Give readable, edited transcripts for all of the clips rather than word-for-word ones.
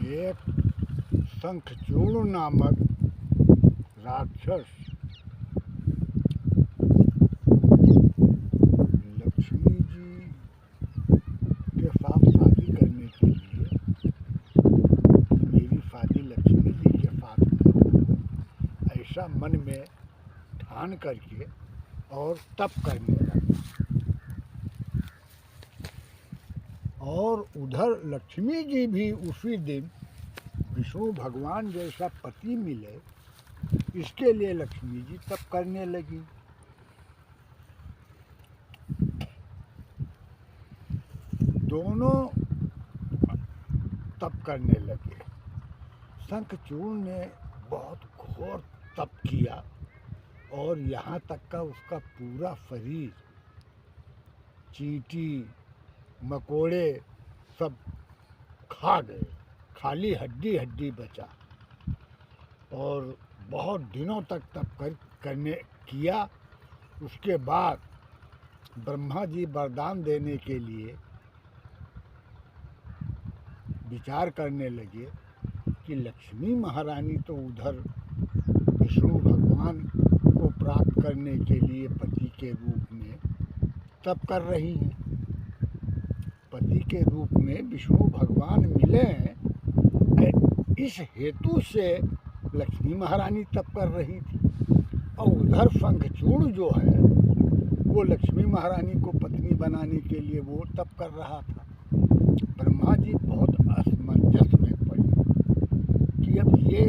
एक शंखचूर्ण नामक राक्षस लक्ष्मी जी के साथ शादी करने के लिए, मेरी शादी लक्ष्मी जी के साथ करना, ऐसा मन में ठान करके और तप करने लगा। और उधर लक्ष्मी जी भी उसी दिन विष्णु भगवान जैसा पति मिले, इसके लिए लक्ष्मी जी तप करने लगी। दोनों तप करने लगे। शंखचूर्ण ने बहुत घोर तप किया और यहाँ तक का उसका पूरा शरीर चींटी मकोड़े सब खा गए, खाली हड्डी हड्डी बचा। और बहुत दिनों तक तप करने किया। उसके बाद ब्रह्मा जी वरदान देने के लिए विचार करने लगे कि लक्ष्मी महारानी तो उधर विष्णु भगवान को प्राप्त करने के लिए पति के रूप में तप कर रही हैं। पति के रूप में विष्णु भगवान मिले हैं, इस हेतु से लक्ष्मी महारानी तप कर रही थी। और उधर शंखचूर्ण जो है वो लक्ष्मी महारानी को पत्नी बनाने के लिए वो तप कर रहा था। ब्रह्मा जी बहुत असमंजस में पड़े कि अब ये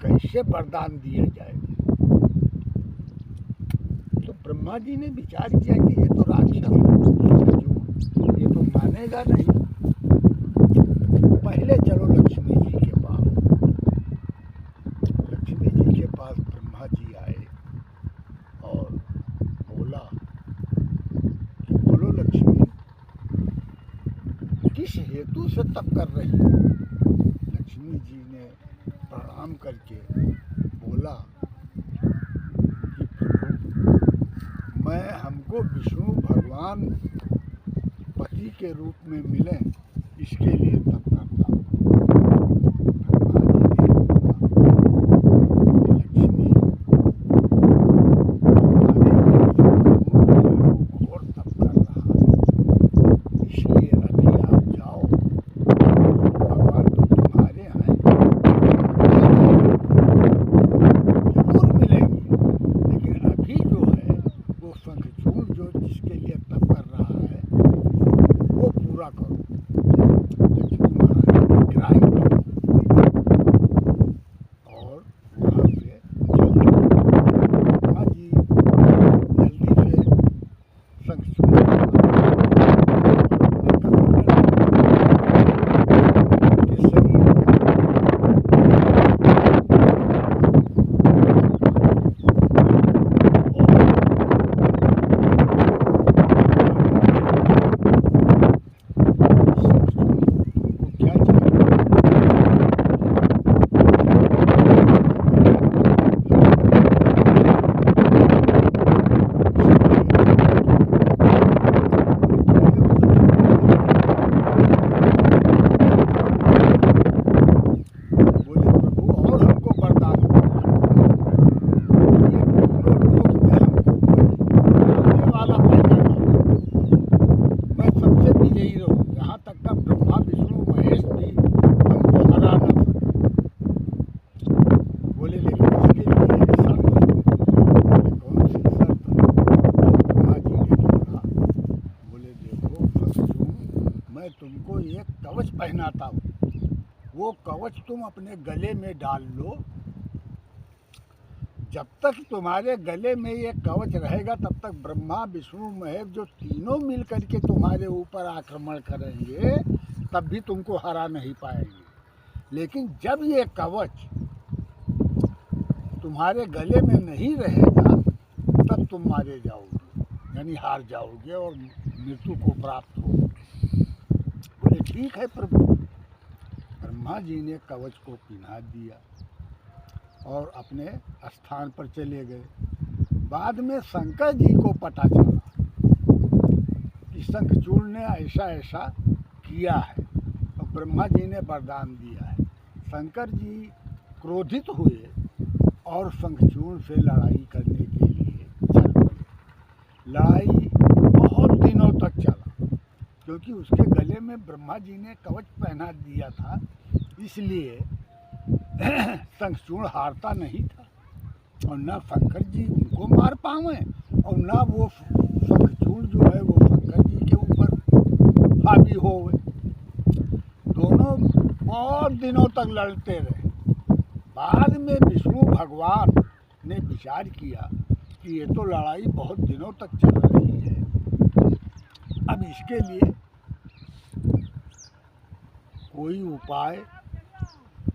कैसे वरदान दिया जाए। तो ब्रह्मा जी ने विचार किया कि ये तो राक्षस है, ये तो मानेगा नहीं। पहले चलो लक्ष्मी जी के पास। लक्ष्मी जी के पास ब्रह्मा जी आए और बोला कि बोलो लक्ष्मी, किस हेतु से तप कर रही हो? लक्ष्मी जी ने प्रणाम करके बोला कि प्रभु, मैं हमको विष्णु भगवान पति के रूप में मिले, इसके लिए तप करता हूँ। लक्ष्मी घोर तप कर रहा है, इसलिए अभी आप जाओ, भगवान तो तुम्हारे हैं, जरूर मिलेंगे। लेकिन अभी जो है वो शंखचूर्ण जो जिसके लिए तप कर रहा है वो पूरा करो। लक्ष्मी महारानी ग्राही और वहाँ से चल ब्रह्मा जी जल्दी से शंखचूर्ण के शरीर तुमको एक कवच पहनाता हूँ, वो कवच तुम अपने गले में डाल लो। जब तक तुम्हारे गले में ये कवच रहेगा तब तक ब्रह्मा विष्णु महेश जो तीनों मिल करके तुम्हारे ऊपर आक्रमण करेंगे तब भी तुमको हरा नहीं पाएंगे। लेकिन जब ये कवच तुम्हारे गले में नहीं रहेगा तब तुम मारे जाओगे, यानी हार जाओगे और मृत्यु को प्राप्त होगे। बोले ठीक है प्रभु। ब्रह्मा जी ने कवच को पहना दिया और अपने स्थान पर चले गए। बाद में शंकर जी को पता चला कि शंखचूर्ण ने ऐसा ऐसा किया है। और ब्रह्मा जी ने वरदान दिया है। शंकर जी क्रोधित हुए और शंखचूर्ण से लड़ाई करने के लिए चल पड़े। लड़ाई बहुत दिनों तक चला, क्योंकि उसके गले में ब्रह्मा जी ने कवच पहना दिया था, इसलिए शंखचूर्ण हारता नहीं था। और न शंकर जी उनको मार पावे और न वो शंखचूर्ण जो है वो शंकर जी के ऊपर हावी हो। दोनों बहुत दिनों तक लड़ते रहे। बाद में विष्णु भगवान ने विचार किया कि ये तो लड़ाई बहुत दिनों तक चल रही है, अब इसके लिए कोई उपाय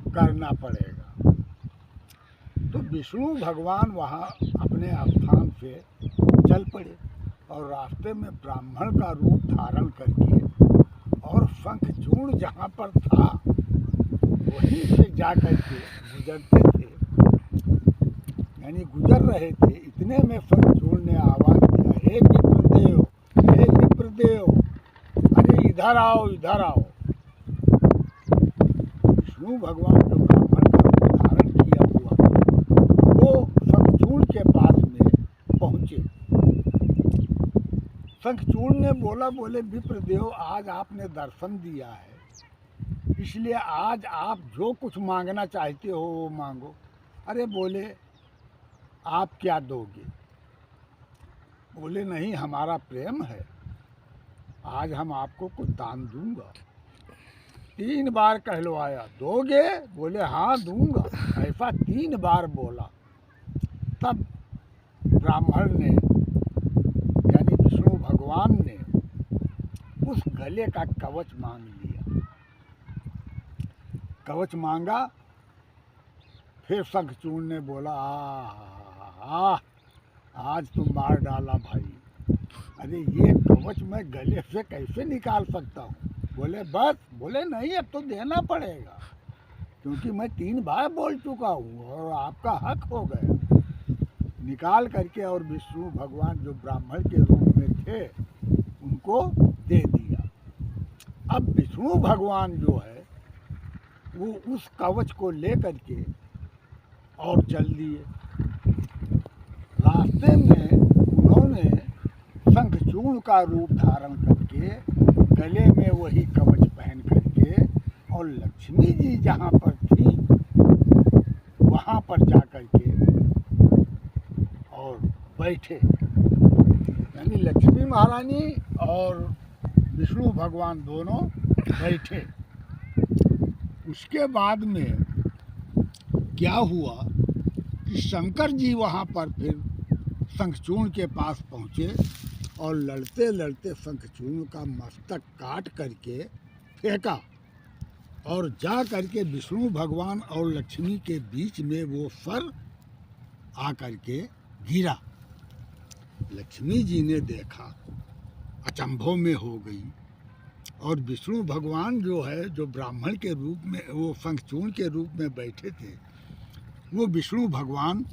करना पड़ेगा। तो विष्णु भगवान वहाँ अपने स्थान से चल पड़े और रास्ते में ब्राह्मण का रूप धारण करके और शंखचूर्ण जहाँ पर था वहीं से जा कर के गुजरते थे, यानी गुजर रहे थे। इतने में शंखचूर्ण ने आवाज़ दिया, हे विप्रदेव, हे विप्रदेव, अरे इधर आओ, इधर आओ। विष्णु भगवान जो ब्राह्मण का रूप धारण किया हुआ वो शंखचूर्ण के पास में पहुँचे। शंखचूर्ण ने बोले विप्रदेव, आज आपने दर्शन दिया है, इसलिए आज आप जो कुछ मांगना चाहते हो वो मांगो। अरे बोले, आप क्या दोगे? बोले, नहीं, हमारा प्रेम है, आज हम आपको कुछ दान दूंगा। 3 बार कहलवाया, दोगे? बोले, हाँ दूंगा। ऐसा 3 बार बोला। तब ब्राह्मण ने यानी विष्णु भगवान ने उस गले का कवच मांग लिया। कवच मांगा, फिर शंखचूर्ण ने बोला, आज तुम मार डाला भाई। अरे ये कवच मैं गले से कैसे निकाल सकता हूँ? बोले बस। बोले नहीं, अब तो देना पड़ेगा, क्योंकि मैं 3 बार बोल चुका हूँ और आपका हक हो गया। निकाल करके और विष्णु भगवान जो ब्राह्मण के रूप में थे उनको दे दिया। अब विष्णु भगवान जो है वो उस कवच को ले करके और चल दिए। रास्ते में उन्होंने शंखचूर्ण का रूप धारण करके गले में वही कवच पहन करके और लक्ष्मी जी जहाँ पर थी वहाँ पर जा करके और बैठे, यानी लक्ष्मी महारानी और विष्णु भगवान दोनों बैठे। उसके बाद में क्या हुआ कि शंकर जी वहाँ पर फिर शंखचूर्ण के पास पहुँचे और लड़ते लड़ते शंखचूर्ण का मस्तक काट करके फेंका और जा करके विष्णु भगवान और लक्ष्मी के बीच में वो सर आ करके गिरा। लक्ष्मी जी ने देखा, अचंभों में हो गई और विष्णु भगवान जो है जो ब्राह्मण के रूप में वो शंखचूर्ण के रूप में बैठे थे वो विष्णु भगवान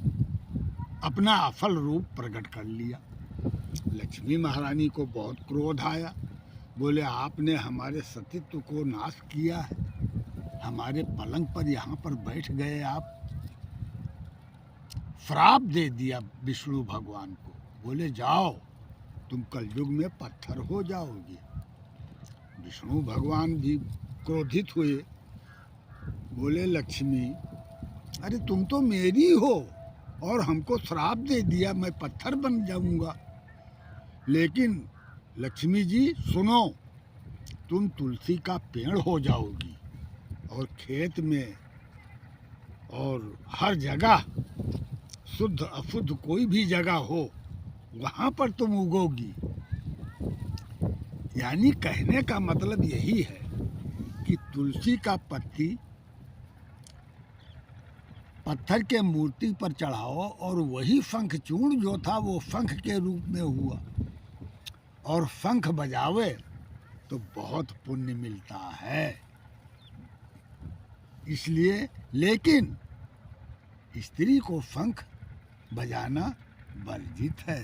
अपना असल रूप प्रकट कर लिया। लक्ष्मी महारानी को बहुत क्रोध आया। बोले, आपने हमारे सतीत्व को नाश किया है, हमारे पलंग पर यहाँ पर बैठ गए आप। श्राप दे दिया विष्णु भगवान को। बोले, जाओ, तुम कलयुग में पत्थर हो जाओगे। विष्णु भगवान भी क्रोधित हुए। बोले, लक्ष्मी, अरे तुम तो मेरी हो और हमको श्राप दे दिया, मैं पत्थर बन जाऊंगा। लेकिन लक्ष्मी जी सुनो, तुम तुलसी का पेड़ हो जाओगी और खेत में और हर जगह शुद्ध अशुद्ध कोई भी जगह हो वहाँ पर तुम उगोगी। यानी कहने का मतलब यही है कि तुलसी का पत्ती पत्थर के मूर्ति पर चढ़ाओ और वही शंखचूर्ण जो था वो शंख के रूप में हुआ और शंख बजावे तो बहुत पुण्य मिलता है। इसलिए, लेकिन स्त्री को शंख बजाना वर्जित है।